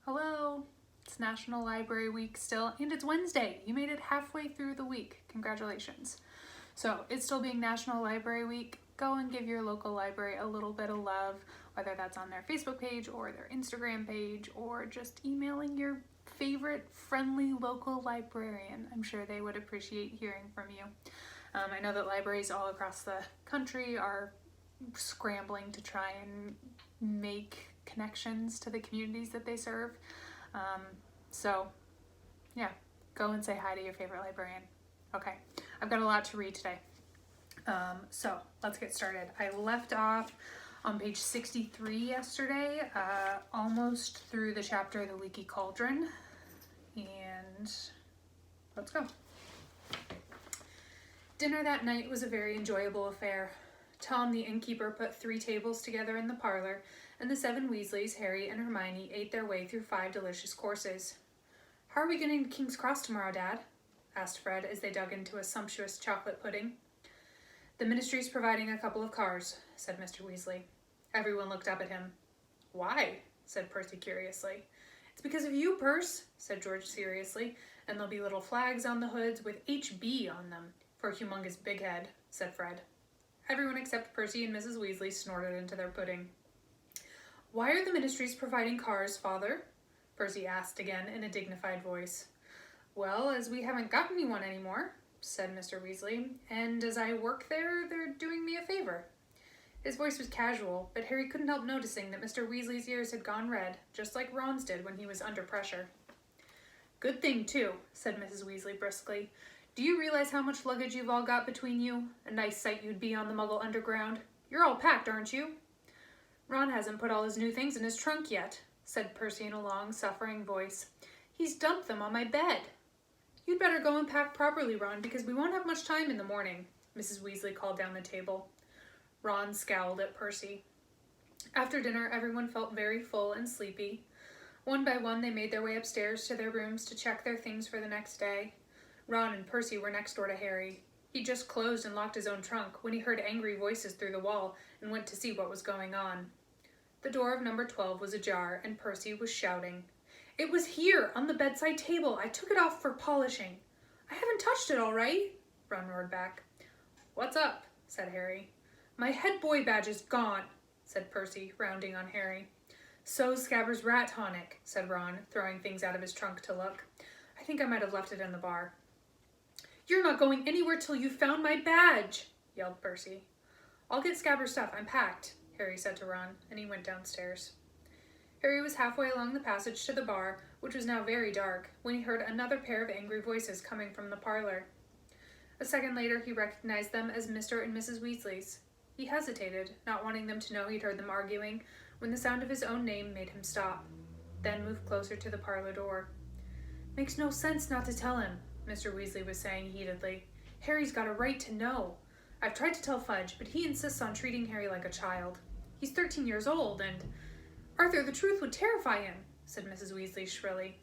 Hello, it's National Library Week still, and it's Wednesday. You made it halfway through the week. Congratulations. So it's still being National Library Week. Go and give your local library a little bit of love, whether that's on their Facebook page or their Instagram page, or just emailing your favorite friendly local librarian. I'm sure they would appreciate hearing from you. I know that libraries all across the country are scrambling to try and make connections to the communities that they serve. So yeah, go and say hi to your favorite librarian. Okay, I've got a lot to read today. So let's get started. I left off on page 63 yesterday, almost through the chapter The Leaky Cauldron, and let's go. Dinner that night was a very enjoyable affair. Tom, the innkeeper, put 3 tables together in the parlor, and the 7 Weasleys, Harry and Hermione, ate their way through 5 delicious courses. "How are we getting to King's Cross tomorrow, Dad?" asked Fred as they dug into a sumptuous chocolate pudding. "The Ministry's providing a couple of cars," said Mr. Weasley. Everyone looked up at him. "Why?" said Percy curiously. "It's because of you, Perce," said George seriously, "and there'll be little flags on the hoods with HB on them, for a humongous big head," said Fred. Everyone except Percy and Mrs. Weasley snorted into their pudding. "Why are the Ministries providing cars, Father?" Percy asked again in a dignified voice. "Well, as we haven't got anyone anymore," said Mr. Weasley, "and as I work there, they're doing me a favor." His voice was casual, but Harry couldn't help noticing that Mr. Weasley's ears had gone red, just like Ron's did when he was under pressure. "Good thing, too," said Mrs. Weasley briskly. "Do you realize how much luggage you've all got between you? A nice sight you'd be on the Muggle Underground. You're all packed, aren't you?" "Ron hasn't put all his new things in his trunk yet," said Percy in a long, suffering voice. "He's dumped them on my bed." "You'd better go and pack properly, Ron, because we won't have much time in the morning," Mrs. Weasley called down the table. Ron scowled at Percy. After dinner, everyone felt very full and sleepy. One by one, they made their way upstairs to their rooms to check their things for the next day. Ron and Percy were next door to Harry. He just closed and locked his own trunk when he heard angry voices through the wall and went to see what was going on. The door of number 12 was ajar, and Percy was shouting. "It was here, on the bedside table. I took it off for polishing." "I haven't touched it, all right," Ron roared back. "What's up?" said Harry. "My head boy badge is gone," said Percy, rounding on Harry. "So's Scabbers' rat tonic," said Ron, throwing things out of his trunk to look. "I think I might have left it in the bar." "You're not going anywhere till you've found my badge," yelled Percy. "I'll get Scabbers' stuff. I'm packed," Harry said to Ron, and he went downstairs. Harry was halfway along the passage to the bar, which was now very dark, when he heard another pair of angry voices coming from the parlor. A second later, he recognized them as Mr. and Mrs. Weasley's. He hesitated, not wanting them to know he'd heard them arguing, when the sound of his own name made him stop, then moved closer to the parlor door. "Makes no sense not to tell him," Mr. Weasley was saying heatedly. "Harry's got a right to know. I've tried to tell Fudge, but he insists on treating Harry like a child. He's 13 years old, and—" "Arthur, the truth would terrify him," said Mrs. Weasley shrilly.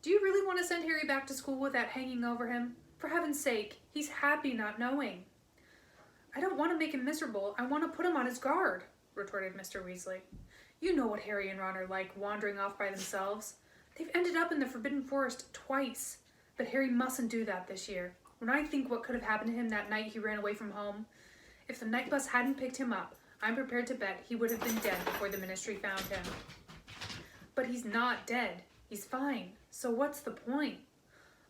"Do you really want to send Harry back to school with that hanging over him? For heaven's sake, he's happy not knowing." "I don't want to make him miserable. I want to put him on his guard," retorted Mr. Weasley. "You know what Harry and Ron are like, wandering off by themselves. They've ended up in the Forbidden Forest twice. But Harry mustn't do that this year. When I think what could have happened to him that night he ran away from home, if the night bus hadn't picked him up, I'm prepared to bet he would have been dead before the Ministry found him." "But he's not dead. He's fine. So what's the point?"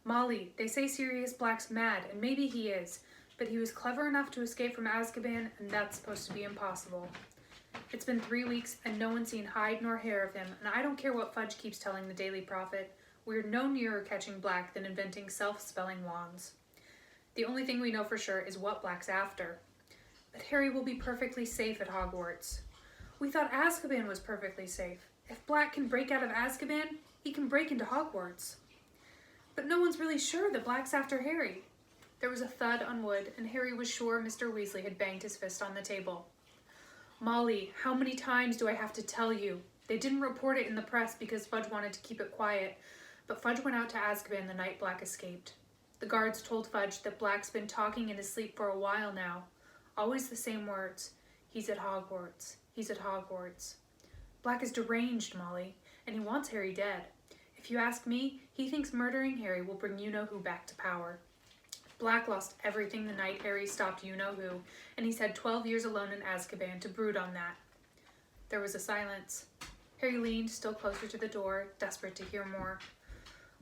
"Molly, they say Sirius Black's mad, and maybe he is, but he was clever enough to escape from Azkaban, and that's supposed to be impossible. It's been 3 weeks, and no one's seen hide nor hair of him, and I don't care what Fudge keeps telling the Daily Prophet. We're no nearer catching Black than inventing self-spelling wands. The only thing we know for sure is what Black's after. But Harry will be perfectly safe at Hogwarts. We thought Azkaban was perfectly safe. If Black can break out of Azkaban, he can break into Hogwarts. But no one's really sure that Black's after Harry." There was a thud on wood, and Harry was sure Mr. Weasley had banged his fist on the table. "Molly, how many times do I have to tell you? They didn't report it in the press because Fudge wanted to keep it quiet, but Fudge went out to Azkaban the night Black escaped. The guards told Fudge that Black's been talking in his sleep for a while now. Always the same words. He's at Hogwarts. He's at Hogwarts. Black is deranged, Molly. and he wants Harry dead. If you ask me, he thinks murdering Harry will bring you-know-who back to power. Black lost everything the night Harry stopped you-know-who, and he's had 12 years alone in Azkaban to brood on that. There was a silence. Harry leaned still closer to the door, desperate to hear more.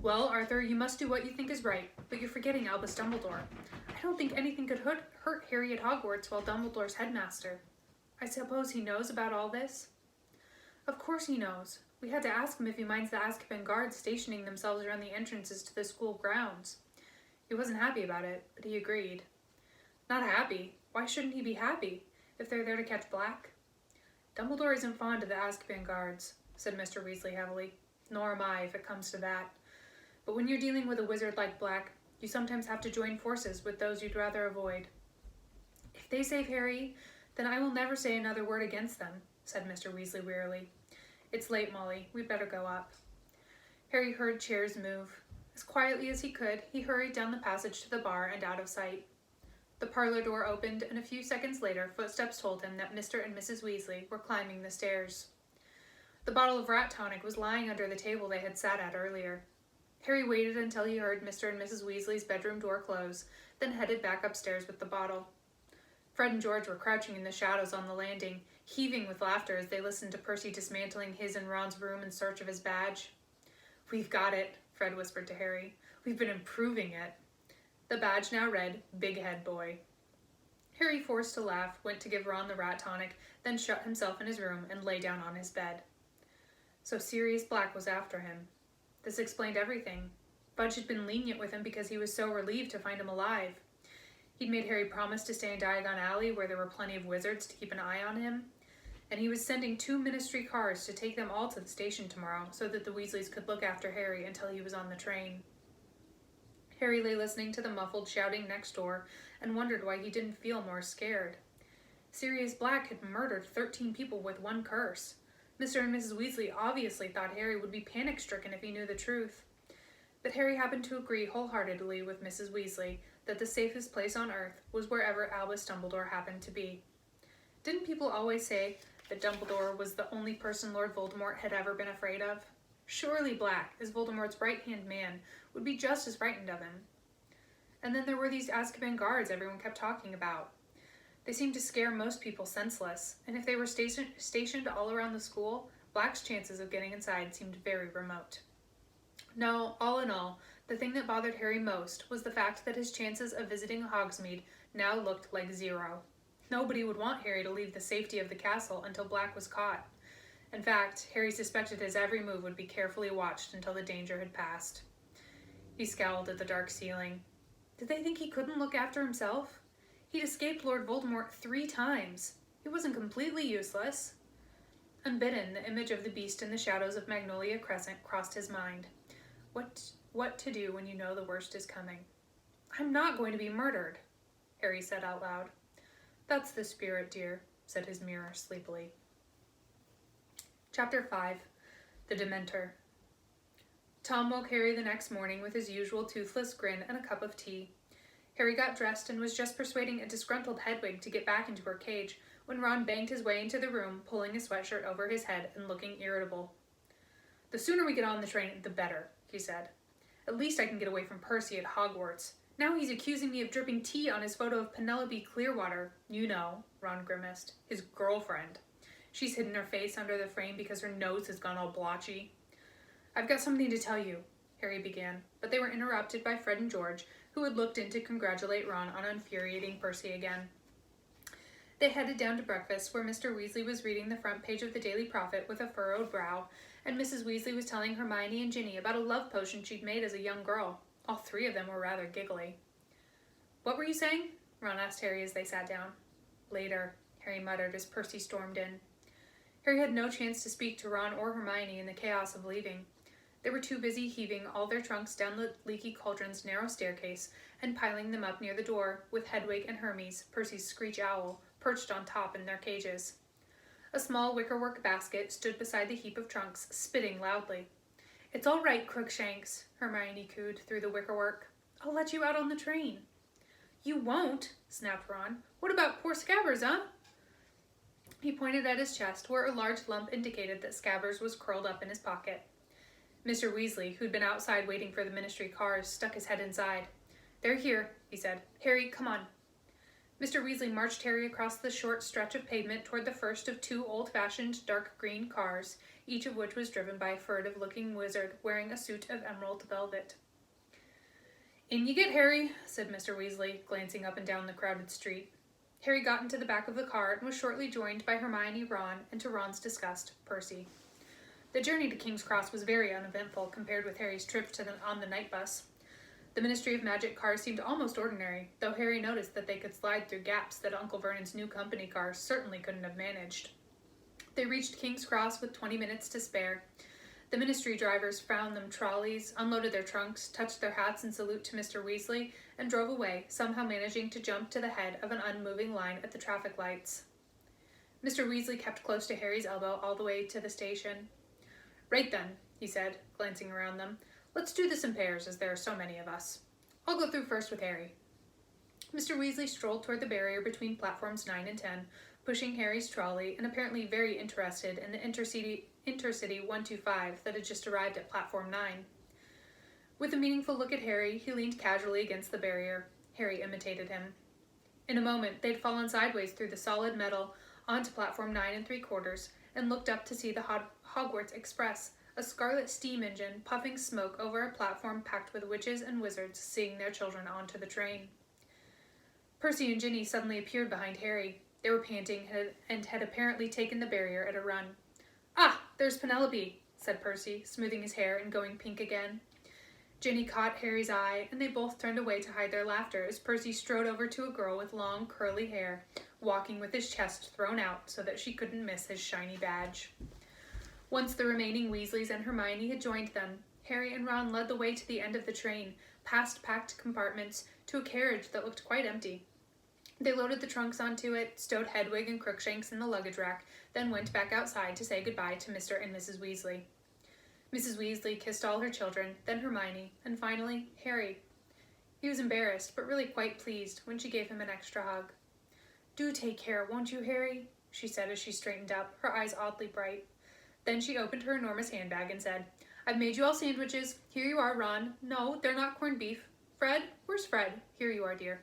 Well, Arthur, you must do what you think is right, but you're forgetting Albus Dumbledore. I don't think anything could hurt Harry at Hogwarts while Dumbledore's headmaster. I suppose he knows about all this? Of course he knows. We had to ask him if he minds the Azkaban guards stationing themselves around the entrances to the school grounds. He wasn't happy about it, but he agreed. Not happy? Why shouldn't he be happy, if they're there to catch Black? Dumbledore isn't fond of the Azkaban guards, said Mr. Weasley heavily. Nor am I, if it comes to that. But when you're dealing with a wizard like Black, you sometimes have to join forces with those you'd rather avoid. If they save Harry, then I will never say another word against them, said Mr. Weasley wearily. It's late, Molly. We'd better go up. Harry heard chairs move. As quietly as he could, he hurried down the passage to the bar and out of sight. The parlor door opened, and a few seconds later, footsteps told him that Mr. and Mrs. Weasley were climbing the stairs. The bottle of rat tonic was lying under the table they had sat at earlier. Harry waited until he heard Mr. and Mrs. Weasley's bedroom door close, then headed back upstairs with the bottle. Fred and George were crouching in the shadows on the landing, heaving with laughter as they listened to Percy dismantling his and Ron's room in search of his badge. We've got it, Fred whispered to Harry. We've been improving it. The badge now read, Big Head Boy. Harry, forced to laugh, went to give Ron the rat tonic, then shut himself in his room and lay down on his bed. So Sirius Black was after him. This explained everything. Fudge had been lenient with him because he was so relieved to find him alive. He'd made Harry promise to stay in Diagon Alley where there were plenty of wizards to keep an eye on him, and he was sending 2 ministry cars to take them all to the station tomorrow so that the Weasleys could look after Harry until he was on the train. Harry lay listening to the muffled shouting next door and wondered why he didn't feel more scared. Sirius Black had murdered 13 people with one curse. Mr. and Mrs. Weasley obviously thought Harry would be panic-stricken if he knew the truth. But Harry happened to agree wholeheartedly with Mrs. Weasley that the safest place on Earth was wherever Albus Dumbledore happened to be. Didn't people always say that Dumbledore was the only person Lord Voldemort had ever been afraid of? Surely Black, as Voldemort's right-hand man, would be just as frightened of him. And then there were these Azkaban guards everyone kept talking about. They seemed to scare most people senseless, and if they were stationed all around the school, Black's chances of getting inside seemed very remote. No, all in all, the thing that bothered Harry most was the fact that his chances of visiting Hogsmeade now looked like 0. Nobody would want Harry to leave the safety of the castle until Black was caught. In fact, Harry suspected his every move would be carefully watched until the danger had passed. He scowled at the dark ceiling. Did they think he couldn't look after himself? He'd escaped Lord Voldemort 3 times. He wasn't completely useless. Unbidden, the image of the beast in the shadows of Magnolia Crescent crossed his mind. What to do when you know the worst is coming? I'm not going to be murdered, Harry said out loud. That's the spirit, dear, said his mirror sleepily. Chapter 5. The Dementor. Tom woke Harry the next morning with his usual toothless grin and a cup of tea. Harry got dressed and was just persuading a disgruntled Hedwig to get back into her cage when Ron banged his way into the room, pulling his sweatshirt over his head and looking irritable. The sooner we get on the train, the better, he said. At least I can get away from Percy at Hogwarts. Now he's accusing me of dripping tea on his photo of Penelope Clearwater. You know, Ron grimaced. His girlfriend. She's hidden her face under the frame because her nose has gone all blotchy. I've got something to tell you, Harry began, but they were interrupted by Fred and George, who had looked in to congratulate Ron on infuriating Percy again. They headed down to breakfast, where Mr. Weasley was reading the front page of the Daily Prophet with a furrowed brow, and Mrs. Weasley was telling Hermione and Ginny about a love potion she'd made as a young girl. All 3 of them were rather giggly. What were you saying? Ron asked Harry as they sat down. Later, Harry muttered as Percy stormed in. Harry had no chance to speak to Ron or Hermione in the chaos of leaving. They were too busy heaving all their trunks down the leaky cauldron's narrow staircase and piling them up near the door, with Hedwig and Hermes, Percy's screech owl, perched on top in their cages. A small wickerwork basket stood beside the heap of trunks, spitting loudly. It's all right, Crookshanks, Hermione cooed through the wickerwork. I'll let you out on the train. You won't, snapped Ron. What about poor Scabbers, huh? He pointed at his chest, where a large lump indicated that Scabbers was curled up in his pocket. Mr. Weasley, who'd been outside waiting for the Ministry cars, stuck his head inside. "They're here," he said. "Harry, come on." Mr. Weasley marched Harry across the short stretch of pavement toward the first of two old-fashioned dark green cars, each of which was driven by a furtive-looking wizard wearing a suit of emerald velvet. "In you get, Harry," said Mr. Weasley, glancing up and down the crowded street. Harry got into the back of the car and was shortly joined by Hermione, Ron, and to Ron's disgust, Percy. The journey to King's Cross was very uneventful compared with Harry's trip on the night bus. The Ministry of Magic cars seemed almost ordinary, though Harry noticed that they could slide through gaps that Uncle Vernon's new company cars certainly couldn't have managed. They reached King's Cross with 20 minutes to spare. The Ministry drivers found them trolleys, unloaded their trunks, touched their hats in salute to Mr. Weasley, and drove away, somehow managing to jump to the head of an unmoving line at the traffic lights. Mr. Weasley kept close to Harry's elbow all the way to the station. "Right then," he said, glancing around them. "Let's do this in pairs, as there are so many of us. I'll go through first with Harry." Mr. Weasley strolled toward the barrier between platforms 9 and 10, pushing Harry's trolley, and apparently very interested in the Intercity 125 that had just arrived at platform 9. With a meaningful look at Harry, he leaned casually against the barrier. Harry imitated him. In a moment, they'd fallen sideways through the solid metal onto platform 9 3/4 and looked up to see the Hogwarts Express, a scarlet steam engine puffing smoke over a platform packed with witches and wizards seeing their children onto the train. Percy and Ginny suddenly appeared behind Harry. They were panting and had apparently taken the barrier at a run. "Ah, there's Penelope," said Percy, smoothing his hair and going pink again. Ginny caught Harry's eye, and they both turned away to hide their laughter as Percy strode over to a girl with long, curly hair, walking with his chest thrown out so that she couldn't miss his shiny badge. Once the remaining Weasleys and Hermione had joined them, Harry and Ron led the way to the end of the train, past packed compartments, to a carriage that looked quite empty. They loaded the trunks onto it, stowed Hedwig and Crookshanks in the luggage rack, then went back outside to say goodbye to Mr. and Mrs. Weasley. Mrs. Weasley kissed all her children, then Hermione, and finally, Harry. He was embarrassed, but really quite pleased when she gave him an extra hug. "Do take care, won't you, Harry?" she said as she straightened up, her eyes oddly bright. Then she opened her enormous handbag and said, "I've made you all sandwiches. Here you are, Ron. No, they're not corned beef. Fred? Where's Fred? Here you are, dear."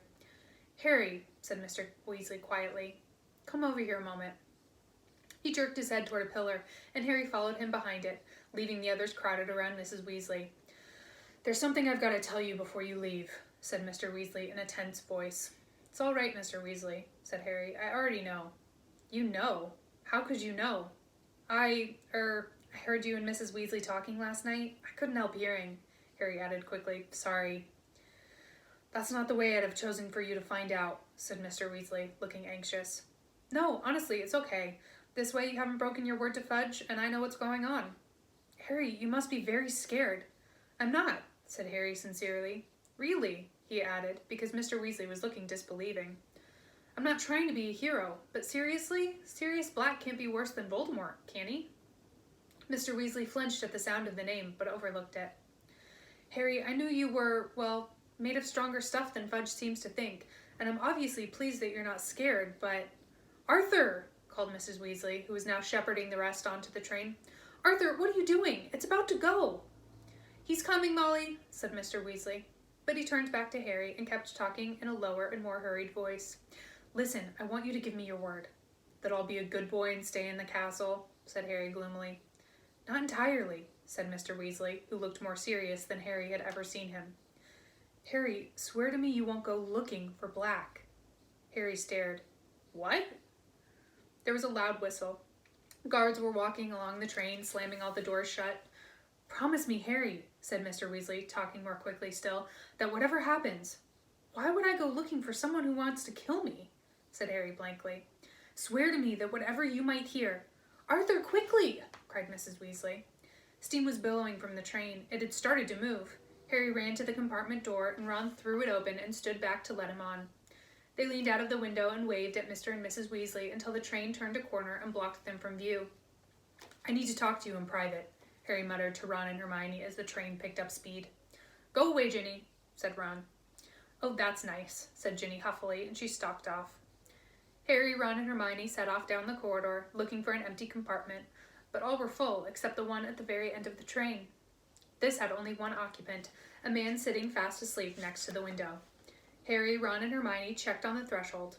"Harry," said Mr. Weasley quietly, "come over here a moment." He jerked his head toward a pillar, and Harry followed him behind it, leaving the others crowded around Mrs. Weasley. "There's something I've got to tell you before you leave," said Mr. Weasley in a tense voice. "It's all right, Mr. Weasley," said Harry. "I already know." "You know? How could you know?" I heard you and Mrs. Weasley talking last night. I couldn't help hearing," Harry added quickly. "Sorry." "That's not the way I'd have chosen for you to find out," said Mr. Weasley, looking anxious. "No, honestly, it's okay. This way you haven't broken your word to Fudge, and I know what's going on." "Harry, you must be very scared." "I'm not," said Harry sincerely. "Really," he added, because Mr. Weasley was looking disbelieving. "I'm not trying to be a hero, but seriously, Sirius Black can't be worse than Voldemort, can he?" Mr. Weasley flinched at the sound of the name, but overlooked it. "Harry, I knew you were, well, made of stronger stuff than Fudge seems to think, and I'm obviously pleased that you're not scared, but—" "Arthur!" called Mrs. Weasley, who was now shepherding the rest onto the train. "Arthur, what are you doing? It's about to go!" "He's coming, Molly," said Mr. Weasley, but he turned back to Harry and kept talking in a lower and more hurried voice. "Listen, I want you to give me your word." "That I'll be a good boy and stay in the castle," said Harry gloomily. "Not entirely," said Mr. Weasley, who looked more serious than Harry had ever seen him. "Harry, swear to me you won't go looking for Black." Harry stared. "What?" There was a loud whistle. Guards were walking along the train, slamming all the doors shut. "Promise me, Harry," said Mr. Weasley, talking more quickly still, "that whatever happens—" "Why would I go looking for someone who wants to kill me?" said Harry blankly. "Swear to me that whatever you might hear—" "Arthur, quickly!" cried Mrs. Weasley. Steam was billowing from the train. It had started to move. Harry ran to the compartment door, and Ron threw it open and stood back to let him on. They leaned out of the window and waved at Mr. and Mrs. Weasley until the train turned a corner and blocked them from view. "I need to talk to you in private," Harry muttered to Ron and Hermione as the train picked up speed. "Go away, Ginny," said Ron. "Oh, that's nice," said Ginny huffily, and she stalked off. Harry, Ron, and Hermione set off down the corridor, looking for an empty compartment, but all were full except the one at the very end of the train. This had only one occupant, a man sitting fast asleep next to the window. Harry, Ron, and Hermione checked on the threshold.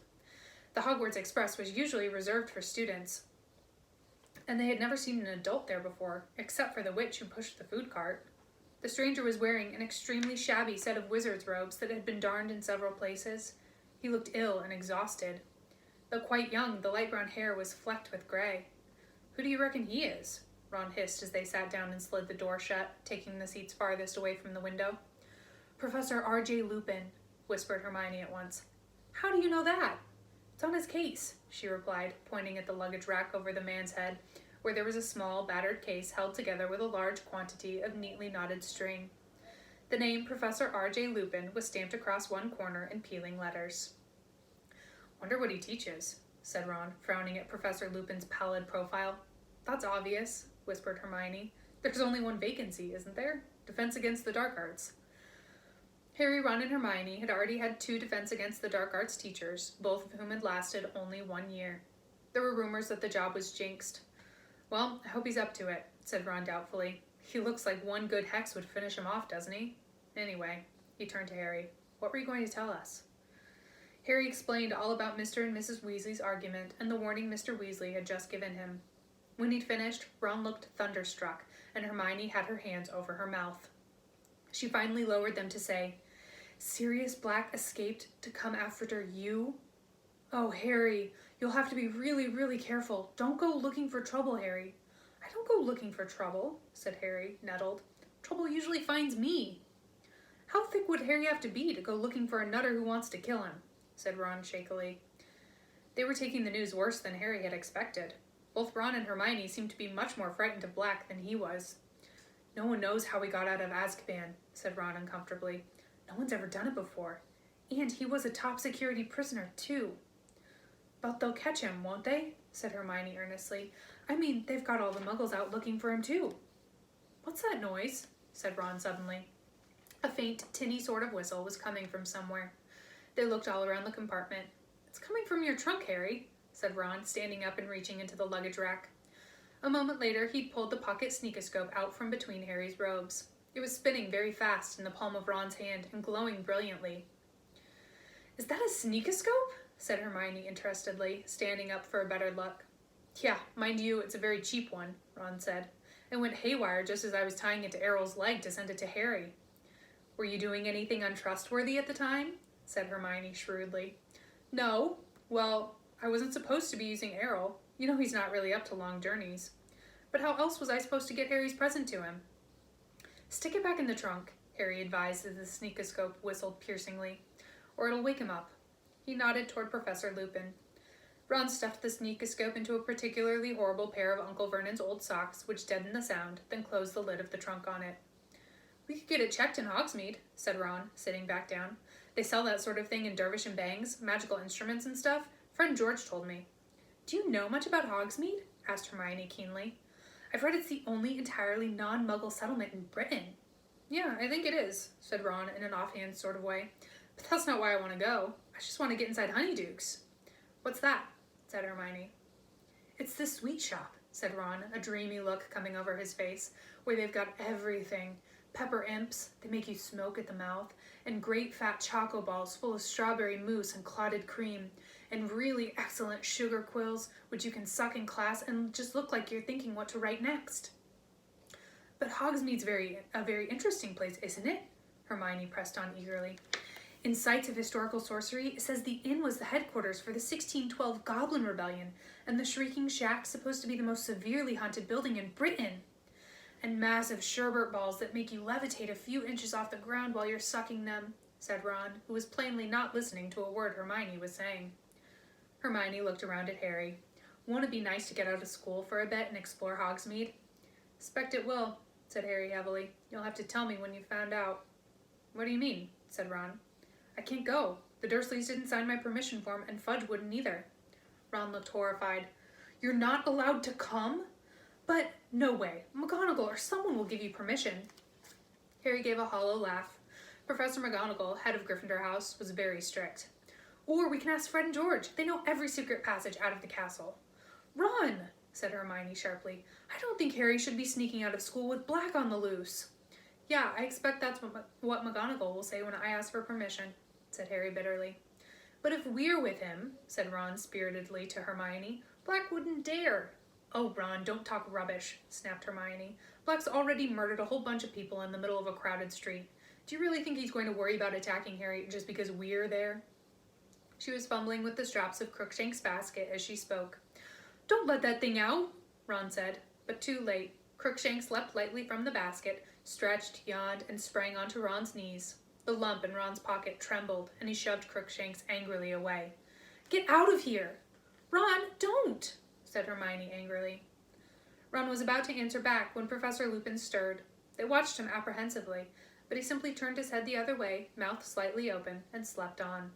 The Hogwarts Express was usually reserved for students, and they had never seen an adult there before, except for the witch who pushed the food cart. The stranger was wearing an extremely shabby set of wizard's robes that had been darned in several places. He looked ill and exhausted. Though quite young, the light brown hair was flecked with gray. "Who do you reckon he is?" Ron hissed as they sat down and slid the door shut, taking the seats farthest away from the window. "Professor R.J. Lupin," whispered Hermione at once. "How do you know that?" "It's on his case," she replied, pointing at the luggage rack over the man's head, where there was a small, battered case held together with a large quantity of neatly knotted string. The name Professor R.J. Lupin was stamped across one corner in peeling letters. "Wonder what he teaches," said Ron, frowning at Professor Lupin's pallid profile. "That's obvious," whispered Hermione. "There's only one vacancy, isn't there? Defense against the dark arts." Harry, Ron, and Hermione had already had 2 Defense Against the Dark Arts teachers, both of whom had lasted only 1 year. There were rumors that the job was jinxed. "Well, I hope he's up to it," said Ron doubtfully. "He looks like one good hex would finish him off, doesn't he? Anyway," he turned to Harry, "what were you going to tell us?" Harry explained all about Mr. and Mrs. Weasley's argument and the warning Mr. Weasley had just given him. When he'd finished, Ron looked thunderstruck, and Hermione had her hands over her mouth. She finally lowered them to say, "Sirius Black escaped to come after you? Oh, Harry, you'll have to be really, really careful. Don't go looking for trouble, Harry." "I don't go looking for trouble," said Harry, nettled. "Trouble usually finds me." "How thick would Harry have to be to go looking for a nutter who wants to kill him?" said Ron shakily. They were taking the news worse than Harry had expected. Both Ron and Hermione seemed to be much more frightened of Black than he was. "No one knows how we got out of Azkaban," said Ron uncomfortably. "No one's ever done it before. And he was a top security prisoner, too." "But they'll catch him, won't they?" said Hermione earnestly. "I mean, they've got all the muggles out looking for him, too." "What's that noise?" said Ron suddenly. A faint, tinny sort of whistle was coming from somewhere. They looked all around the compartment. "It's coming from your trunk, Harry," said Ron, standing up and reaching into the luggage rack. A moment later, he pulled the pocket sneakoscope out from between Harry's robes. It was spinning very fast in the palm of Ron's hand and glowing brilliantly. "Is that a sneakoscope?" said Hermione interestedly, standing up for a better look. "Yeah, mind you, it's a very cheap one," Ron said. "It went haywire just as I was tying it to Errol's leg to send it to Harry." "Were you doing anything untrustworthy at the time?" said Hermione shrewdly. "No. Well, I wasn't supposed to be using Errol. You know he's not really up to long journeys. But how else was I supposed to get Harry's present to him?" "Stick it back in the trunk," Harry advised as the sneakoscope whistled piercingly, "or it'll wake him up." He nodded toward Professor Lupin. Ron stuffed the sneakoscope into a particularly horrible pair of Uncle Vernon's old socks, which deadened the sound, then closed the lid of the trunk on it. "We could get it checked in Hogsmeade," said Ron, sitting back down. "They sell that sort of thing in Dervish and Bangs, magical instruments and stuff. Friend George told me." "Do you know much about Hogsmeade?" asked Hermione keenly. "I've read it's the only entirely non-Muggle settlement in Britain." "Yeah, I think it is," said Ron in an offhand sort of way. "But that's not why I want to go. I just want to get inside Honeydukes." "What's that?" said Hermione. "It's the sweet shop," said Ron, a dreamy look coming over his face, "where they've got everything. Pepper imps, they make you smoke at the mouth, and great fat choco balls full of strawberry mousse and clotted cream, and really excellent sugar quills, which you can suck in class and just look like you're thinking what to write next." "But Hogsmeade's a very interesting place, isn't it?" Hermione pressed on eagerly. "In Sites of Historical Sorcery, it says the inn was the headquarters for the 1612 Goblin Rebellion, and the Shrieking Shack's supposed to be the most severely haunted building in Britain. And massive sherbet balls that make you levitate a few inches off the ground while you're sucking them," said Ron, who was plainly not listening to a word Hermione was saying. Hermione looked around at Harry. "Won't it be nice to get out of school for a bit and explore Hogsmeade?" "'Spect it will," said Harry heavily. "You'll have to tell me when you've found out." "What do you mean?" said Ron. "I can't go. The Dursleys didn't sign my permission form, and Fudge wouldn't either." Ron looked horrified. "You're not allowed to come?" "But no way. McGonagall or someone will give you permission." Harry gave a hollow laugh. Professor McGonagall, head of Gryffindor House, was very strict. Or we can ask Fred and George. They know every secret passage out of the castle. Run, said Hermione sharply. I don't think Harry should be sneaking out of school with Black on the loose. Yeah, I expect that's what McGonagall will say when I ask for permission, said Harry bitterly. But if we're with him, said Ron spiritedly to Hermione, Black wouldn't dare. Oh, Ron, don't talk rubbish, snapped Hermione. Black's already murdered a whole bunch of people in the middle of a crowded street. Do you really think he's going to worry about attacking Harry just because we're there? She was fumbling with the straps of Crookshank's basket as she spoke. Don't let that thing out, Ron said, but too late. Crookshanks leapt lightly from the basket, stretched, yawned, and sprang onto Ron's knees. The lump in Ron's pocket trembled, and he shoved Crookshanks angrily away. Get out of here! Ron, don't! Said Hermione angrily. Ron was about to answer back when Professor Lupin stirred. They watched him apprehensively, but he simply turned his head the other way, mouth slightly open, and slept on.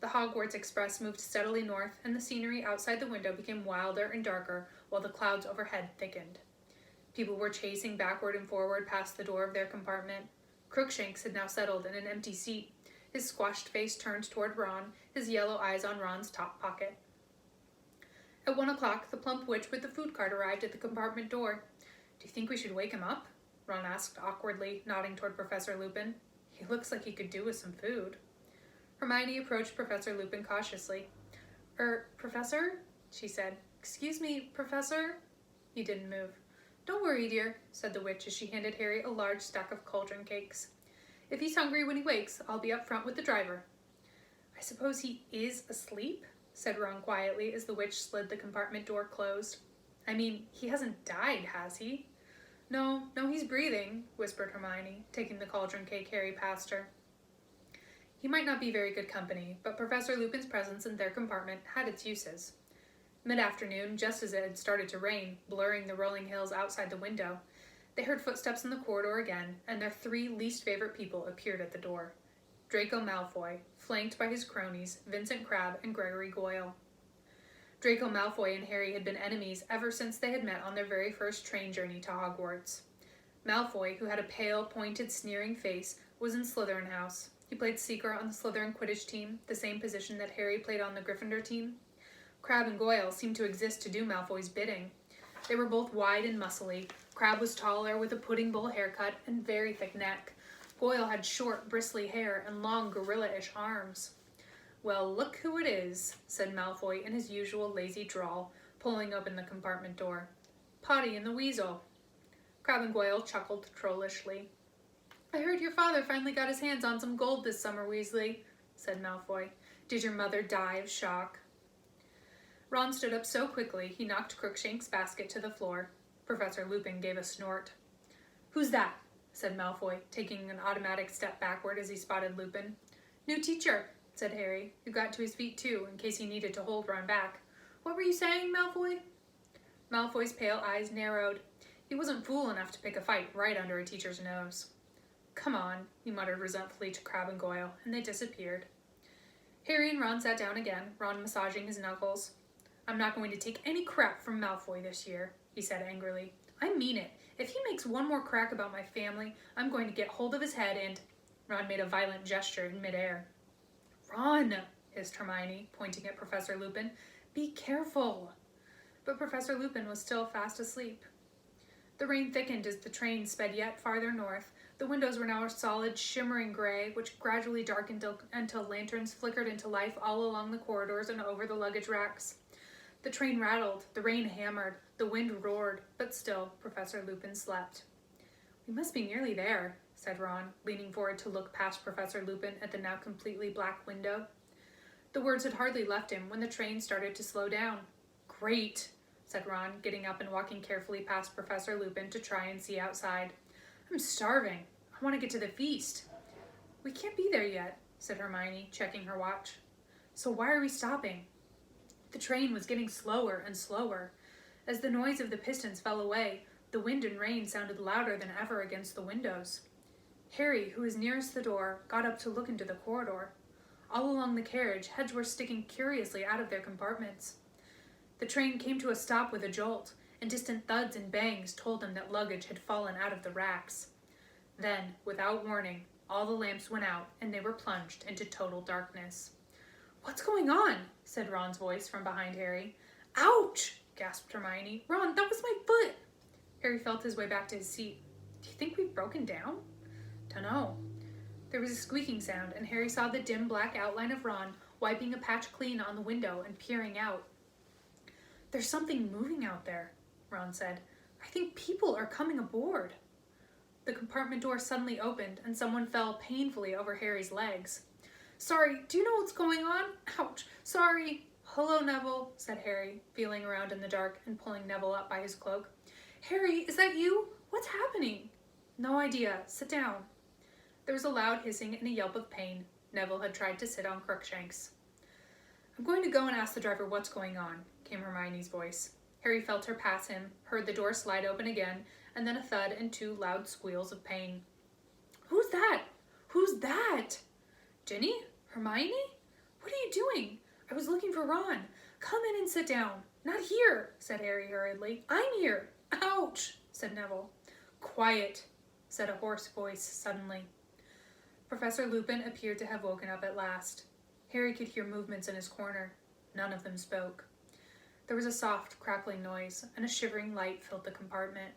The Hogwarts Express moved steadily north, and the scenery outside the window became wilder and darker, while the clouds overhead thickened. People were chasing backward and forward past the door of their compartment. Crookshanks had now settled in an empty seat, his squashed face turned toward Ron, his yellow eyes on Ron's top pocket. At 1 o'clock, the plump witch with the food cart arrived at the compartment door. Do you think we should wake him up? Ron asked awkwardly, nodding toward Professor Lupin. He looks like he could do with some food. Hermione approached Professor Lupin cautiously. Professor? She said. Excuse me, Professor? He didn't move. Don't worry, dear, said the witch as she handed Harry a large stack of cauldron cakes. If he's hungry when he wakes, I'll be up front with the driver. I suppose he is asleep? Said Ron quietly as the witch slid the compartment door closed. I mean, he hasn't died, has he? No, he's breathing, whispered Hermione, taking the cauldron cake Harry passed her. He might not be very good company, but Professor Lupin's presence in their compartment had its uses. Mid-afternoon, just as it had started to rain, blurring the rolling hills outside the window, they heard footsteps in the corridor again, and their three least favorite people appeared at the door. Draco Malfoy, flanked by his cronies, Vincent Crabbe and Gregory Goyle. Draco Malfoy and Harry had been enemies ever since they had met on their very first train journey to Hogwarts. Malfoy, who had a pale, pointed, sneering face, was in Slytherin House. He played seeker on the Slytherin Quidditch team, the same position that Harry played on the Gryffindor team. Crabbe and Goyle seemed to exist to do Malfoy's bidding. They were both wide and muscly. Crabbe was taller, with a pudding bowl haircut and very thick neck. Goyle had short, bristly hair and long, gorilla-ish arms. Well, look who it is, said Malfoy in his usual lazy drawl, pulling open the compartment door. Potty and the Weasel. Crabbe and Goyle chuckled trollishly. I heard your father finally got his hands on some gold this summer, Weasley, said Malfoy. Did your mother die of shock? Ron stood up so quickly he knocked Crookshank's basket to the floor. Professor Lupin gave a snort. Who's that? Said Malfoy, taking an automatic step backward as he spotted Lupin. New teacher, said Harry, who got to his feet too, in case he needed to hold Ron back. What were you saying, Malfoy? Malfoy's pale eyes narrowed. He wasn't fool enough to pick a fight right under a teacher's nose. Come on, he muttered resentfully to Crabbe and Goyle, and they disappeared. Harry and Ron sat down again, Ron massaging his knuckles. I'm not going to take any crap from Malfoy this year, he said angrily. I mean it. If he makes one more crack about my family, I'm going to get hold of his head and... Ron made a violent gesture in midair. Ron, hissed Hermione, pointing at Professor Lupin. Be careful. But Professor Lupin was still fast asleep. The rain thickened as the train sped yet farther north. The windows were now a solid, shimmering gray, which gradually darkened until lanterns flickered into life all along the corridors and over the luggage racks. The train rattled, the rain hammered, the wind roared, but still Professor Lupin slept. We must be nearly there, said Ron, leaning forward to look past Professor Lupin at the now completely black window. The words had hardly left him when the train started to slow down. Great, said Ron, getting up and walking carefully past Professor Lupin to try and see outside. I'm starving. I want to get to the feast. We can't be there yet, said Hermione, checking her watch. So why are we stopping? The train was getting slower and slower. As the noise of the pistons fell away, the wind and rain sounded louder than ever against the windows. Harry, who was nearest the door, got up to look into the corridor. All along the carriage, heads were sticking curiously out of their compartments. The train came to a stop with a jolt, and distant thuds and bangs told them that luggage had fallen out of the racks. Then, without warning, all the lamps went out, and they were plunged into total darkness. "What's going on?" said Ron's voice from behind Harry. "Ouch!" gasped Hermione. "Ron, that was my foot!" Harry felt his way back to his seat. "Do you think we've broken down?" "Dunno." There was a squeaking sound, and Harry saw the dim black outline of Ron wiping a patch clean on the window and peering out. "There's something moving out there," Ron said. "I think people are coming aboard." The compartment door suddenly opened, and someone fell painfully over Harry's legs. "Sorry, do you know what's going on? Ouch, sorry." "Hello, Neville," said Harry, feeling around in the dark and pulling Neville up by his cloak. "Harry, is that you? What's happening?" "No idea. Sit down." There was a loud hissing and a yelp of pain. Neville had tried to sit on Crookshanks. "I'm going to go and ask the driver what's going on," came Hermione's voice. Harry felt her pass him, heard the door slide open again, and then a thud and 2 loud squeals of pain. "Who's that? Who's that?" "Ginny? Hermione? What are you doing? I was looking for Ron. Come in and sit down." "Not here," said Harry hurriedly. "I'm here." "Ouch," said Neville. "Quiet," said a hoarse voice suddenly. Professor Lupin appeared to have woken up at last. Harry could hear movements in his corner. None of them spoke. There was a soft, crackling noise, and a shivering light filled the compartment.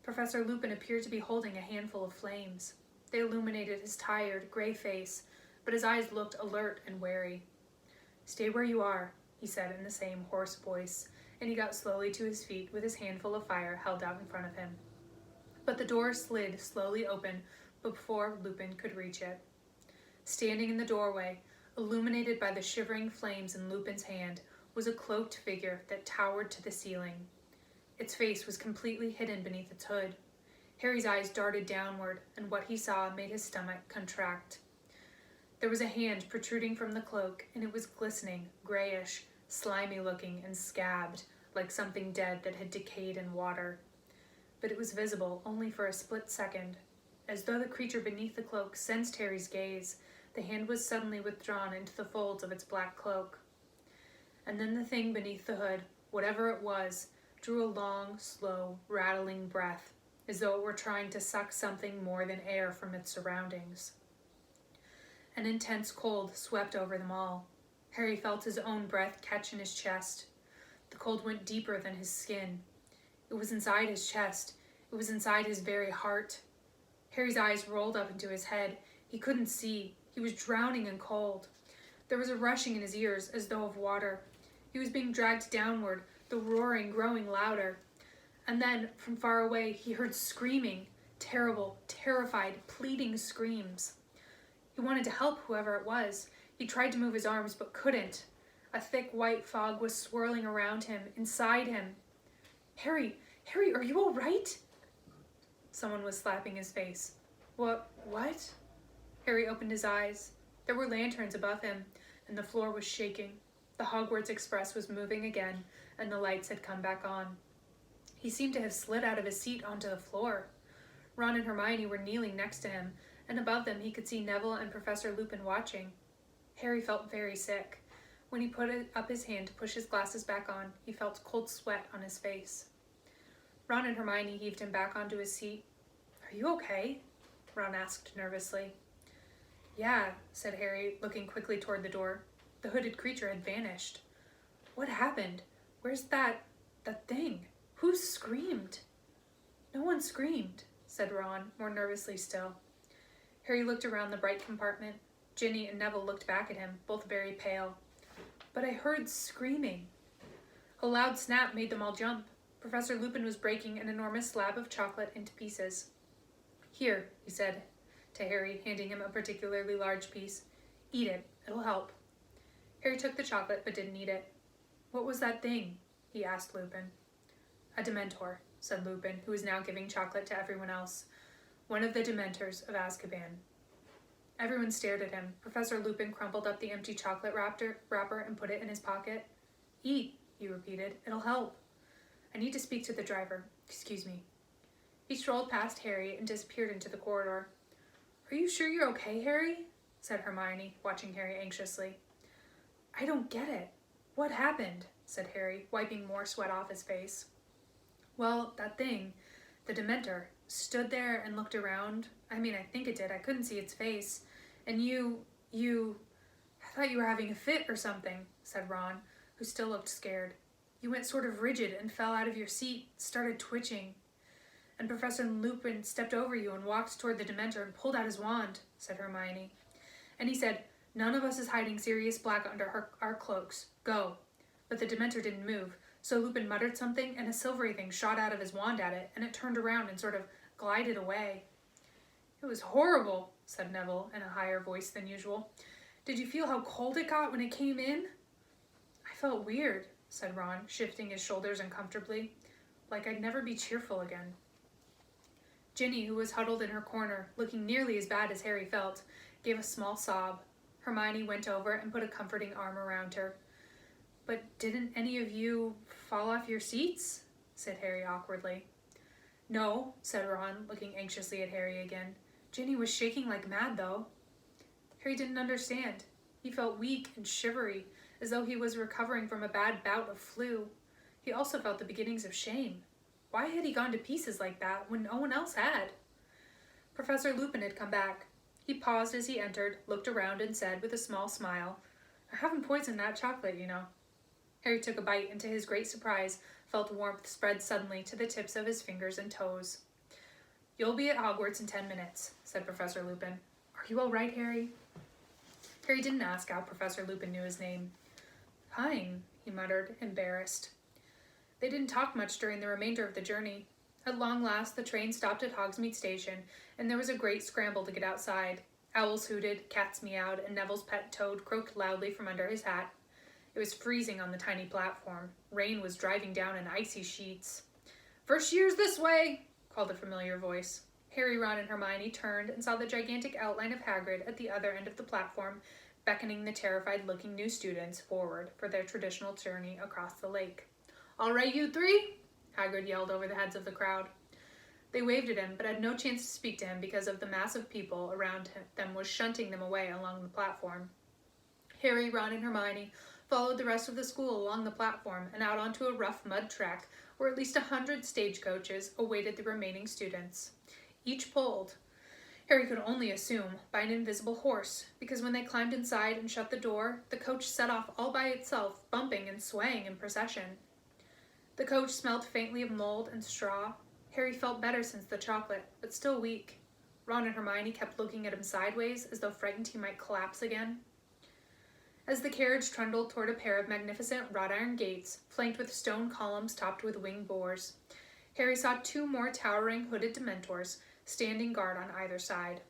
Professor Lupin appeared to be holding a handful of flames. They illuminated his tired, gray face, but his eyes looked alert and wary. "Stay where you are," he said in the same hoarse voice, and he got slowly to his feet with his handful of fire held out in front of him. But the door slid slowly open before Lupin could reach it. Standing in the doorway, illuminated by the shivering flames in Lupin's hand, was a cloaked figure that towered to the ceiling. Its face was completely hidden beneath its hood. Harry's eyes darted downward, and what he saw made his stomach contract. There was a hand protruding from the cloak, and it was glistening, grayish, slimy-looking, and scabbed, like something dead that had decayed in water. But it was visible only for a split second. As though the creature beneath the cloak sensed Harry's gaze, the hand was suddenly withdrawn into the folds of its black cloak. And then the thing beneath the hood, whatever it was, drew a long, slow, rattling breath, as though it were trying to suck something more than air from its surroundings. An intense cold swept over them all. Harry felt his own breath catch in his chest. The cold went deeper than his skin. It was inside his chest. It was inside his very heart. Harry's eyes rolled up into his head. He couldn't see. He was drowning in cold. There was a rushing in his ears as though of water. He was being dragged downward, the roaring growing louder. And then, from far away, he heard screaming, terrible, terrified, pleading screams. He wanted to help whoever it was. He tried to move his arms, but couldn't. A thick white fog was swirling around him, inside him. Harry, are you all right?" Someone was slapping his face. What? Harry opened his eyes. There were lanterns above him, and the floor was shaking. The Hogwarts Express was moving again, and the lights had come back on. He seemed to have slid out of his seat onto the floor. Ron and Hermione were kneeling next to him, and above them he could see Neville and Professor Lupin watching. Harry felt very sick. When he put up his hand to push his glasses back on, he felt cold sweat on his face. Ron and Hermione heaved him back onto his seat. "Are you okay?" Ron asked nervously. "Yeah," said Harry, looking quickly toward the door. The hooded creature had vanished. "What happened? Where's that thing? Who screamed?" "No one screamed," said Ron, more nervously still. Harry looked around the bright compartment. Ginny and Neville looked back at him, both very pale. "But I heard screaming." A loud snap made them all jump. Professor Lupin was breaking an enormous slab of chocolate into pieces. "Here," he said to Harry, handing him a particularly large piece. "Eat it. It'll help." Harry took the chocolate but didn't eat it. "What was that thing?" he asked Lupin. "A Dementor," said Lupin, who was now giving chocolate to everyone else. "One of the Dementors of Azkaban." Everyone stared at him. Professor Lupin crumpled up the empty chocolate wrapper and put it in his pocket. "Eat," he repeated. "It'll help. I need to speak to the driver. Excuse me." He strolled past Harry and disappeared into the corridor. "Are you sure you're okay, Harry?" said Hermione, watching Harry anxiously. "I don't get it. What happened?" said Harry, wiping more sweat off his face. "Well, that thing, the Dementor, stood there and looked around. I think it did. I couldn't see its face. And you I thought you were having a fit or something, said Ron, who still looked scared. You went sort of rigid and fell out of your seat, started twitching. And Professor Lupin stepped over you and walked toward the Dementor and pulled out his wand, said Hermione. And he said, none of us is hiding Sirius Black under our cloaks. Go. But the Dementor didn't move, so Lupin muttered something and a silvery thing shot out of his wand at it, and it turned around and sort of glided away. It was horrible, said Neville in a higher voice than usual. Did you feel how cold it got when it came in? I felt weird, said Ron, shifting his shoulders uncomfortably, like I'd never be cheerful again. Ginny, who was huddled in her corner, looking nearly as bad as Harry felt, gave a small sob. Hermione went over and put a comforting arm around her. But didn't any of you fall off your seats? Said Harry awkwardly. No, said Ron, looking anxiously at Harry again. Ginny was shaking like mad, though. Harry didn't understand. He felt weak and shivery, as though he was recovering from a bad bout of flu. He also felt the beginnings of shame. Why had he gone to pieces like that when no one else had? Professor Lupin had come back. He paused as he entered, looked around, and said with a small smile, I haven't poisoned that chocolate, you know. Harry took a bite and to his great surprise felt warmth spread suddenly to the tips of his fingers and toes. You'll be at Hogwarts in 10 minutes, said Professor Lupin. Are you all right, Harry? Harry didn't ask how Professor Lupin knew his name. Fine, he muttered, embarrassed. They didn't talk much during the remainder of the journey. At long last, the train stopped at Hogsmeade Station, and there was a great scramble to get outside. Owls hooted, cats meowed, and Neville's pet toad croaked loudly from under his hat. It was freezing on the tiny platform. Rain was driving down in icy sheets. First years this way, called a familiar voice. Harry, Ron, and Hermione turned and saw the gigantic outline of Hagrid at the other end of the platform, beckoning the terrified-looking new students forward for their traditional journey across the lake. All right, you three, Hagrid yelled over the heads of the crowd. They waved at him, but had no chance to speak to him because of the mass of people around them was shunting them away along the platform. Harry, Ron, and Hermione followed the rest of the school along the platform and out onto a rough mud track where at least 100 stagecoaches awaited the remaining students. Each pulled, Harry could only assume, by an invisible horse, because when they climbed inside and shut the door, the coach set off all by itself, bumping and swaying in procession. The coach smelled faintly of mold and straw. Harry felt better since the chocolate, but still weak. Ron and Hermione kept looking at him sideways, as though frightened he might collapse again. As the carriage trundled toward a pair of magnificent wrought-iron gates, flanked with stone columns topped with winged boars, Harry saw 2 more towering hooded Dementors standing guard on either side.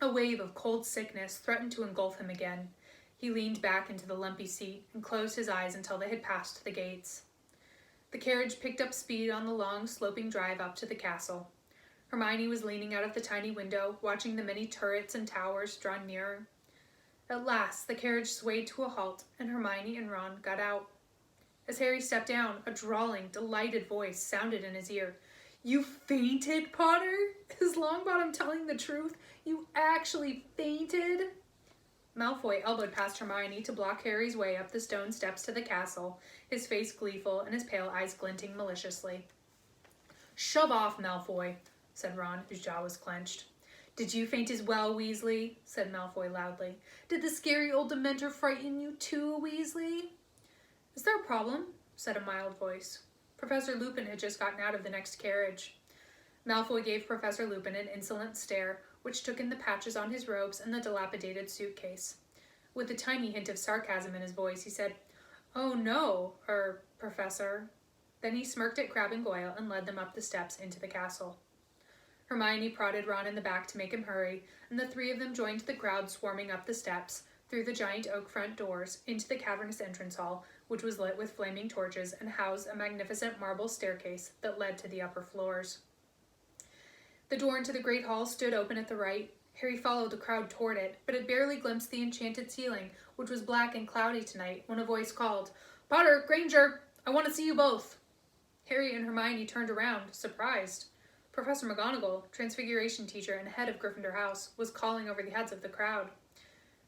A wave of cold sickness threatened to engulf him again. He leaned back into the lumpy seat and closed his eyes until they had passed the gates. The carriage picked up speed on the long, sloping drive up to the castle. Hermione was leaning out of the tiny window, watching the many turrets and towers draw nearer. At last, the carriage swayed to a halt, and Hermione and Ron got out. As Harry stepped down, a drawling, delighted voice sounded in his ear. You fainted, Potter? Is Longbottom telling the truth? You actually fainted? Malfoy elbowed past Hermione to block Harry's way up the stone steps to the castle, his face gleeful and his pale eyes glinting maliciously. Shove off, Malfoy, said Ron, whose jaw was clenched. Did you faint as well, Weasley? Said Malfoy loudly. Did the scary old Dementor frighten you too, Weasley? Is there a problem? Said a mild voice. Professor Lupin had just gotten out of the next carriage. Malfoy gave Professor Lupin an insolent stare, which took in the patches on his robes and the dilapidated suitcase. With a tiny hint of sarcasm in his voice, he said, Oh no, Professor. Then he smirked at Crabbe and Goyle and led them up the steps into the castle. Hermione prodded Ron in the back to make him hurry, and the 3 of them joined the crowd swarming up the steps, through the giant oak front doors, into the cavernous entrance hall, which was lit with flaming torches and housed a magnificent marble staircase that led to the upper floors. The door into the great hall stood open at the right. Harry followed the crowd toward it, but had barely glimpsed the enchanted ceiling, which was black and cloudy tonight, when a voice called, Potter, Granger, I want to see you both. Harry and Hermione turned around, surprised. Professor McGonagall, Transfiguration teacher and head of Gryffindor House, was calling over the heads of the crowd.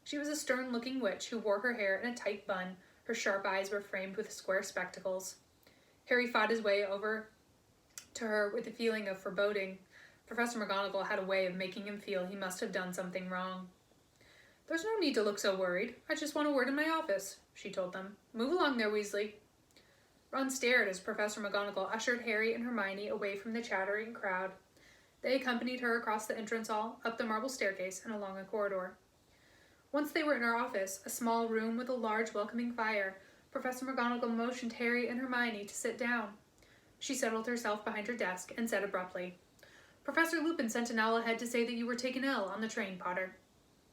She was a stern-looking witch who wore her hair in a tight bun. Her sharp eyes were framed with square spectacles. Harry fought his way over to her with a feeling of foreboding. Professor McGonagall had a way of making him feel he must have done something wrong. "There's no need to look so worried. I just want a word in my office," she told them. "Move along there, Weasley." Ron stared as Professor McGonagall ushered Harry and Hermione away from the chattering crowd. They accompanied her across the entrance hall, up the marble staircase, and along a corridor. Once they were in her office, a small room with a large welcoming fire, Professor McGonagall motioned Harry and Hermione to sit down. She settled herself behind her desk and said abruptly, "Professor Lupin sent an owl ahead to say that you were taken ill on the train, Potter."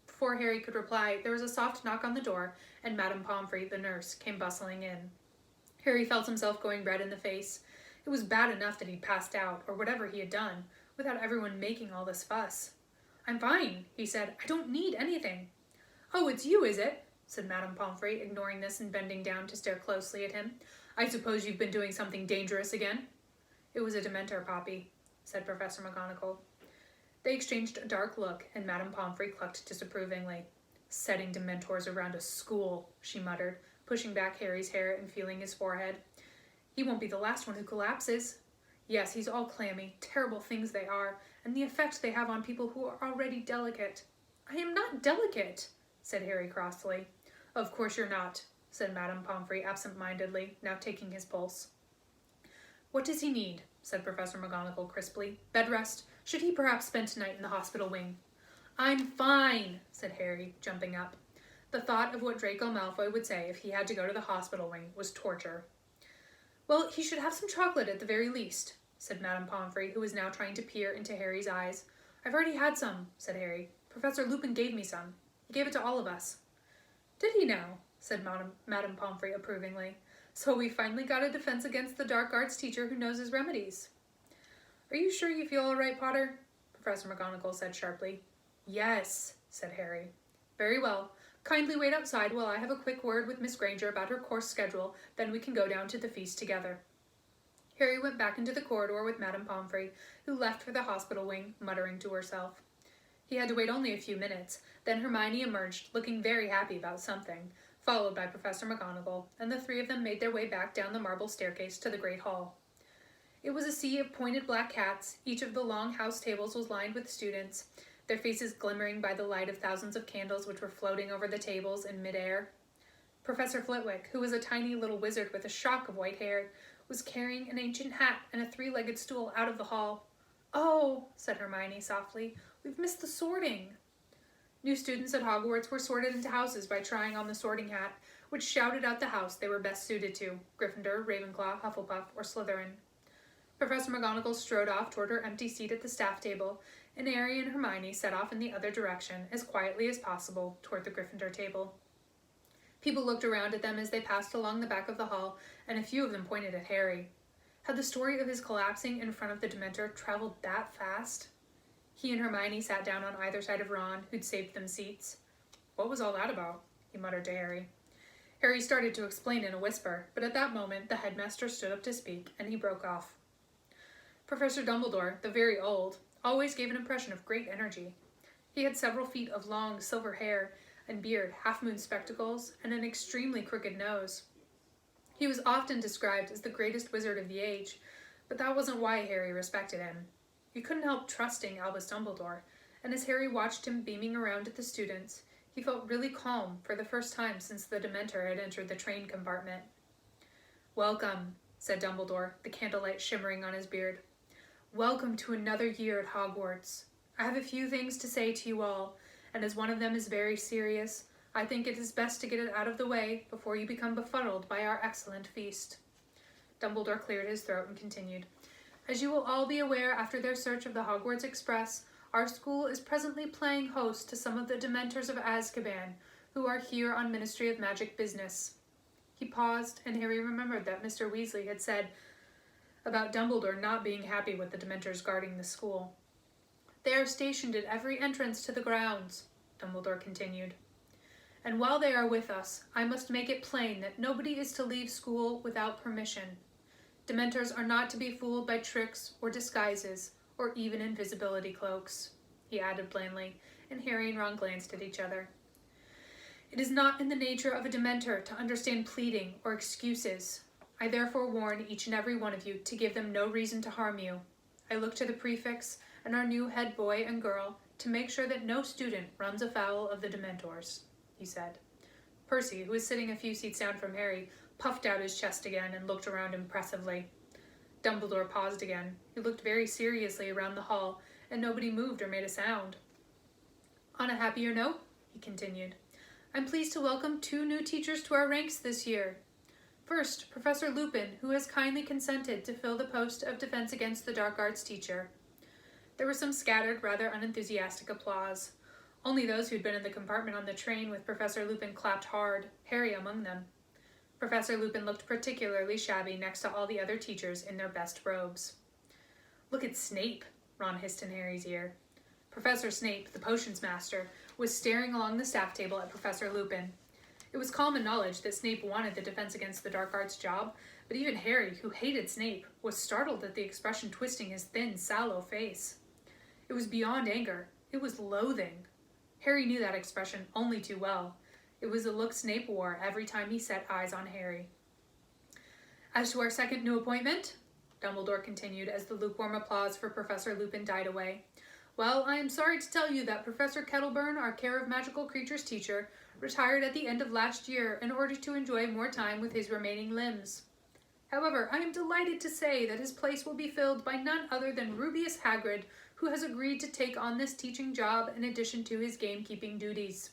Before Harry could reply, there was a soft knock on the door, and Madame Pomfrey, the nurse, came bustling in. Harry felt himself going red in the face. It was bad enough that he'd passed out, or whatever he had done, without everyone making all this fuss. "I'm fine," he said. "I don't need anything." "Oh, it's you, is it?" said Madame Pomfrey, ignoring this and bending down to stare closely at him. "I suppose you've been doing something dangerous again?" "It was a Dementor, Poppy," said Professor McGonagall. They exchanged a dark look, and Madame Pomfrey clucked disapprovingly. "Setting Dementors around a school," she muttered, pushing back Harry's hair and feeling his forehead. "He won't be the last one who collapses." "Yes, he's all clammy. Terrible things they are, and the effect they have on people who are already delicate." "I am not delicate," said Harry crossly. "Of course you're not," said Madame Pomfrey absent-mindedly, now taking his pulse. "What does he need?" said Professor McGonagall crisply. "Bed rest? Should he perhaps spend tonight in the hospital wing?" "I'm fine," said Harry, jumping up. The thought of what Draco Malfoy would say if he had to go to the hospital wing was torture. "Well, he should have some chocolate at the very least," said Madame Pomfrey, who was now trying to peer into Harry's eyes. "I've already had some," said Harry. "Professor Lupin gave me some. He gave it to all of us." "Did he now?" said Madame Pomfrey approvingly. "So we finally got a defense against the dark arts teacher who knows his remedies." "Are you sure you feel all right, Potter?" Professor McGonagall said sharply. "Yes," said Harry. "Very well. Kindly wait outside while I have a quick word with Miss Granger about her course schedule, then we can go down to the feast together." Harry went back into the corridor with Madame Pomfrey, who left for the hospital wing, muttering to herself. He had to wait only a few minutes, then Hermione emerged, looking very happy about something, followed by Professor McGonagall, and the three of them made their way back down the marble staircase to the Great Hall. It was a sea of pointed black cats. Each of the long house tables was lined with students, their faces glimmering by the light of thousands of candles which were floating over the tables in midair. Professor Flitwick, who was a tiny little wizard with a shock of white hair, was carrying an ancient hat and a three-legged stool out of the hall. "Oh," said Hermione softly, "we've missed the sorting." New students at Hogwarts were sorted into houses by trying on the sorting hat, which shouted out the house they were best suited to, Gryffindor, Ravenclaw, Hufflepuff, or Slytherin. Professor McGonagall strode off toward her empty seat at the staff table, and Harry and Hermione set off in the other direction, as quietly as possible, toward the Gryffindor table. People looked around at them as they passed along the back of the hall, and a few of them pointed at Harry. Had the story of his collapsing in front of the Dementor traveled that fast? He and Hermione sat down on either side of Ron, who'd saved them seats. "What was all that about?" he muttered to Harry. Harry started to explain in a whisper, but at that moment the headmaster stood up to speak, and he broke off. Professor Dumbledore, the very old, always gave an impression of great energy. He had several feet of long silver hair and beard, half-moon spectacles, and an extremely crooked nose. He was often described as the greatest wizard of the age, but that wasn't why Harry respected him. He couldn't help trusting Albus Dumbledore, and as Harry watched him beaming around at the students, he felt really calm for the first time since the Dementor had entered the train compartment. "Welcome," said Dumbledore, the candlelight shimmering on his beard. "Welcome to another year at Hogwarts. I have a few things to say to you all, and as one of them is very serious, I think it is best to get it out of the way before you become befuddled by our excellent feast." Dumbledore cleared his throat and continued. "As you will all be aware after their search of the Hogwarts Express, our school is presently playing host to some of the Dementors of Azkaban, who are here on Ministry of Magic business." He paused, and Harry remembered that Mr. Weasley had said about Dumbledore not being happy with the Dementors guarding the school. "They are stationed at every entrance to the grounds," Dumbledore continued. "And while they are with us, I must make it plain that nobody is to leave school without permission. Dementors are not to be fooled by tricks or disguises, or even invisibility cloaks," he added plainly, and Harry and Ron glanced at each other. "It is not in the nature of a Dementor to understand pleading or excuses. I therefore warn each and every one of you to give them no reason to harm you. I look to the prefects and our new head boy and girl to make sure that no student runs afoul of the Dementors," he said. Percy, who was sitting a few seats down from Harry, puffed out his chest again and looked around impressively. Dumbledore paused again. He looked very seriously around the hall, and nobody moved or made a sound. "On a happier note," he continued, "I'm pleased to welcome 2 new teachers to our ranks this year. First, Professor Lupin, who has kindly consented to fill the post of Defense Against the Dark Arts teacher." There was some scattered, rather unenthusiastic applause. Only those who'd been in the compartment on the train with Professor Lupin clapped hard, Harry among them. Professor Lupin looked particularly shabby next to all the other teachers in their best robes. "Look at Snape," Ron hissed in Harry's ear. Professor Snape, the potions master, was staring along the staff table at Professor Lupin. It was common knowledge that Snape wanted the Defense Against the Dark Arts job, but even Harry, who hated Snape, was startled at the expression twisting his thin, sallow face. It was beyond anger. It was loathing. Harry knew that expression only too well. It was the look Snape wore every time he set eyes on Harry. "As to our second new appointment," Dumbledore continued as the lukewarm applause for Professor Lupin died away, "well, I am sorry to tell you that Professor Kettleburn, our Care of Magical Creatures teacher, retired at the end of last year in order to enjoy more time with his remaining limbs. However, I am delighted to say that his place will be filled by none other than Rubeus Hagrid, who has agreed to take on this teaching job in addition to his gamekeeping duties."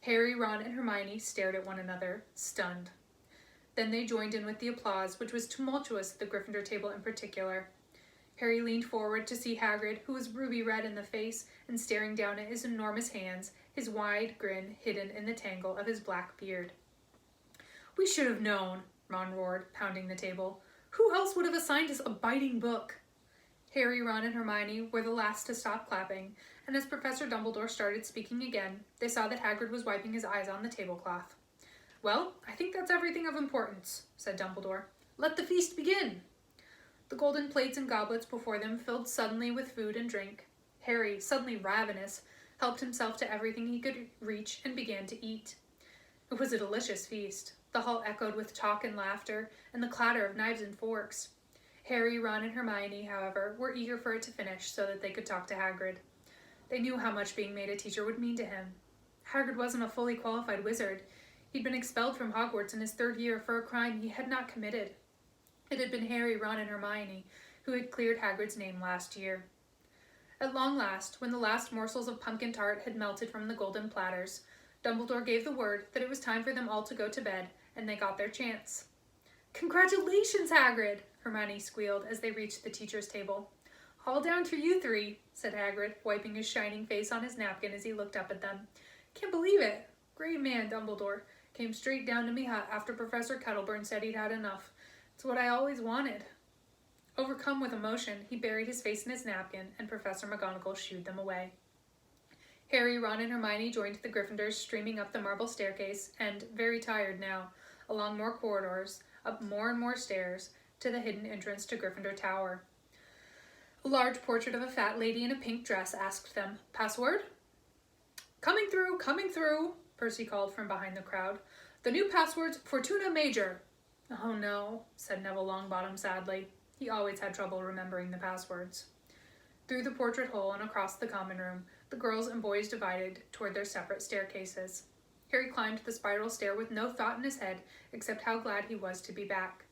Harry, Ron, and Hermione stared at one another, stunned. Then they joined in with the applause, which was tumultuous at the Gryffindor table in particular. Harry leaned forward to see Hagrid, who was ruby red in the face and staring down at his enormous hands, his wide grin hidden in the tangle of his black beard. "We should have known," Ron roared, pounding the table. "Who else would have assigned us a biting book?" Harry, Ron, and Hermione were the last to stop clapping, and as Professor Dumbledore started speaking again, they saw that Hagrid was wiping his eyes on the tablecloth. "Well, I think that's everything of importance," said Dumbledore. "Let the feast begin." The golden plates and goblets before them filled suddenly with food and drink. Harry, suddenly ravenous, helped himself to everything he could reach and began to eat. It was a delicious feast. The hall echoed with talk and laughter, and the clatter of knives and forks. Harry, Ron, and Hermione, however, were eager for it to finish so that they could talk to Hagrid. They knew how much being made a teacher would mean to him. Hagrid wasn't a fully qualified wizard. He'd been expelled from Hogwarts in his 3rd year for a crime he had not committed. It had been Harry, Ron, and Hermione who had cleared Hagrid's name last year. At long last, when the last morsels of pumpkin tart had melted from the golden platters, Dumbledore gave the word that it was time for them all to go to bed, and they got their chance. "Congratulations, Hagrid!" Hermione squealed as they reached the teacher's table. "All down to you 3, said Hagrid, wiping his shining face on his napkin as he looked up at them. "Can't believe it. Great man, Dumbledore. Came straight down to me hut after Professor Kettleburn said he'd had enough. It's what I always wanted." Overcome with emotion, he buried his face in his napkin, and Professor McGonagall shooed them away. Harry, Ron, and Hermione joined the Gryffindors streaming up the marble staircase, and, very tired now, along more corridors, up more and more stairs, to the hidden entrance to Gryffindor Tower. A large portrait of a fat lady in a pink dress asked them, "Password?" Coming through, Percy called from behind the crowd. "The new password's Fortuna Major." "Oh no," said Neville Longbottom sadly. He always had trouble remembering the passwords. Through the portrait hole and across the common room, the girls and boys divided toward their separate staircases. Harry climbed the spiral stair with no thought in his head except how glad he was to be back.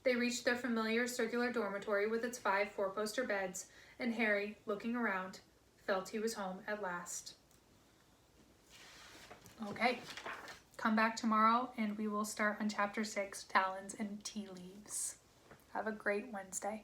They reached their familiar circular dormitory with its 5 four-poster beds, and Harry, looking around, felt he was home at last. Okay, come back tomorrow and we will start on Chapter 6, Talons and Tea Leaves. Have a great Wednesday.